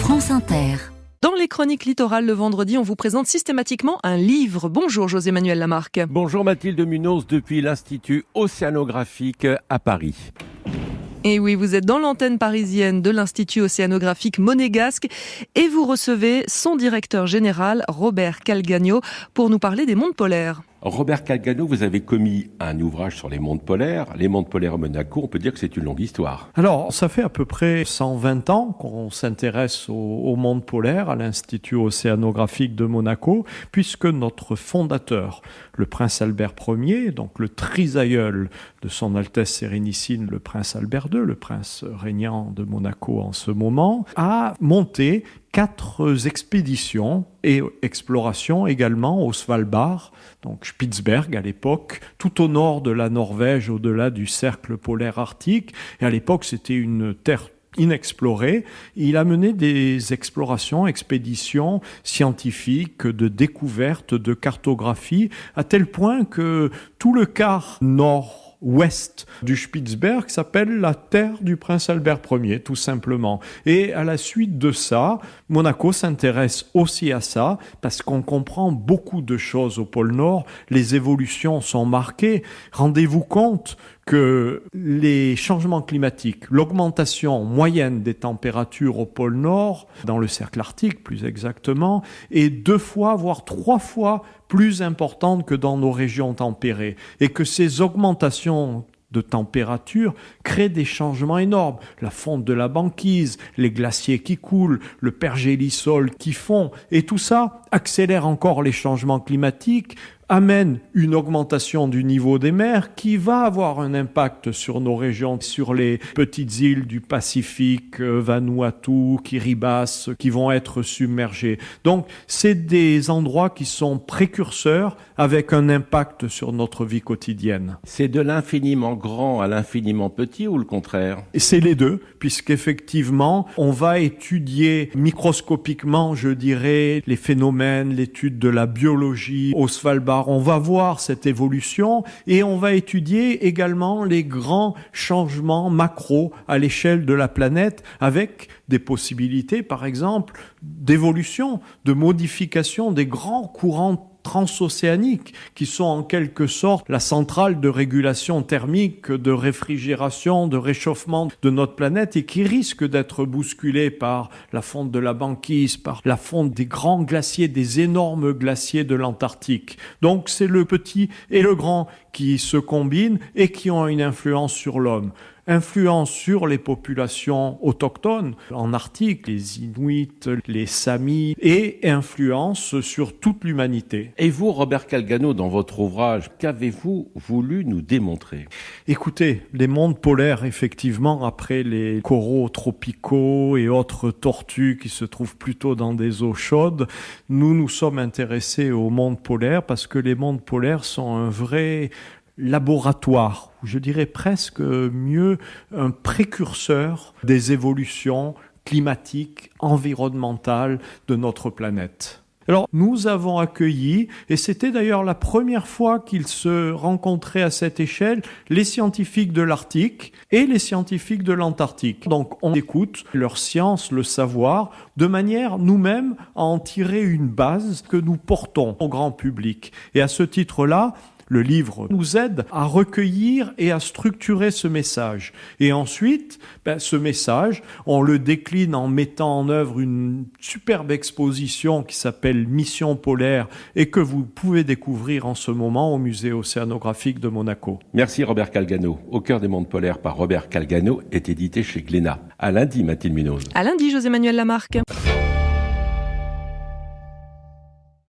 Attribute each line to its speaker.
Speaker 1: France Inter.
Speaker 2: Dans les chroniques littorales le vendredi, on vous présente systématiquement un livre. Bonjour José-Manuel Lamarque.
Speaker 3: Bonjour Mathilde Munoz depuis l'Institut océanographique à Paris.
Speaker 2: Et oui, vous êtes dans l'antenne parisienne de l'Institut océanographique monégasque et vous recevez son directeur général, Robert Calgagno, pour nous parler des mondes polaires.
Speaker 3: Robert Calgagno, vous avez commis un ouvrage sur les mondes polaires. Les mondes polaires à Monaco, on peut dire que c'est une longue histoire.
Speaker 4: Alors, ça fait à peu près 120 ans qu'on s'intéresse au monde polaire à l'Institut océanographique de Monaco, puisque notre fondateur, le prince Albert Ier, donc le trisaïeul de son Altesse Sérénissime, le prince Albert II, le prince régnant de Monaco en ce moment, a monté 4 expéditions et explorations également au Svalbard, donc Spitzberg à l'époque, tout au nord de la Norvège, au-delà du cercle polaire arctique. Et à l'époque, c'était une terre inexplorée. Il a mené des explorations, expéditions scientifiques, de découverte, de cartographie, à tel point que tout le quart nord-ouest du Spitzberg s'appelle la terre du prince Albert Ier, tout simplement. Et à la suite de ça, Monaco s'intéresse aussi à ça, parce qu'on comprend beaucoup de choses au pôle Nord. Les évolutions sont marquées. Rendez-vous compte que les changements climatiques, l'augmentation moyenne des températures au pôle Nord, dans le cercle arctique plus exactement, est 2 fois, voire 3 fois plus importante que dans nos régions tempérées. Et que ces augmentations de température créent des changements énormes. La fonte de la banquise, les glaciers qui coulent, le pergélisol qui fond, et tout ça accélère encore les changements climatiques, amène une augmentation du niveau des mers qui va avoir un impact sur nos régions, sur les petites îles du Pacifique, Vanuatu, Kiribati, qui vont être submergées. Donc, c'est des endroits qui sont précurseurs avec un impact sur notre vie quotidienne.
Speaker 3: C'est de l'infiniment grand à l'infiniment petit ou le contraire ?
Speaker 4: Et c'est les deux, puisqu'effectivement, on va étudier microscopiquement, je dirais, les phénomènes, l'étude de la biologie au Svalbard. On va voir cette évolution et on va étudier également les grands changements macro à l'échelle de la planète avec des possibilités, par exemple, d'évolution, de modification des grands courants transocéaniques qui sont en quelque sorte la centrale de régulation thermique, de réfrigération, de réchauffement de notre planète et qui risquent d'être bousculés par la fonte de la banquise, par la fonte des grands glaciers, des énormes glaciers de l'Antarctique. Donc c'est le petit et le grand qui se combinent et qui ont une influence sur l'homme. Influence sur les populations autochtones en Arctique, les Inuits, les Samis, et influence sur toute l'humanité.
Speaker 3: Et vous, Robert Calgagno, dans votre ouvrage, qu'avez-vous voulu nous démontrer ?
Speaker 4: Écoutez, les mondes polaires, effectivement, après les coraux tropicaux et autres tortues qui se trouvent plutôt dans des eaux chaudes, nous sommes intéressés aux mondes polaires parce que les mondes polaires sont un vrai laboratoire, ou je dirais presque mieux un précurseur des évolutions climatiques, environnementales de notre planète. Alors, nous avons accueilli, et c'était d'ailleurs la première fois qu'ils se rencontraient à cette échelle, les scientifiques de l'Arctique et les scientifiques de l'Antarctique. Donc, on écoute leur science, le savoir, de manière nous-mêmes à en tirer une base que nous portons au grand public. Et à ce titre-là, le livre nous aide à recueillir et à structurer ce message. Et ensuite, ce message, on le décline en mettant en œuvre une superbe exposition qui s'appelle Mission polaire et que vous pouvez découvrir en ce moment au musée océanographique de Monaco.
Speaker 3: Merci Robert Calgagno. Au cœur des mondes polaires par Robert Calgagno est édité chez Glénat. À lundi, Mathilde Munoz.
Speaker 2: À lundi, José-Manuel Lamarque.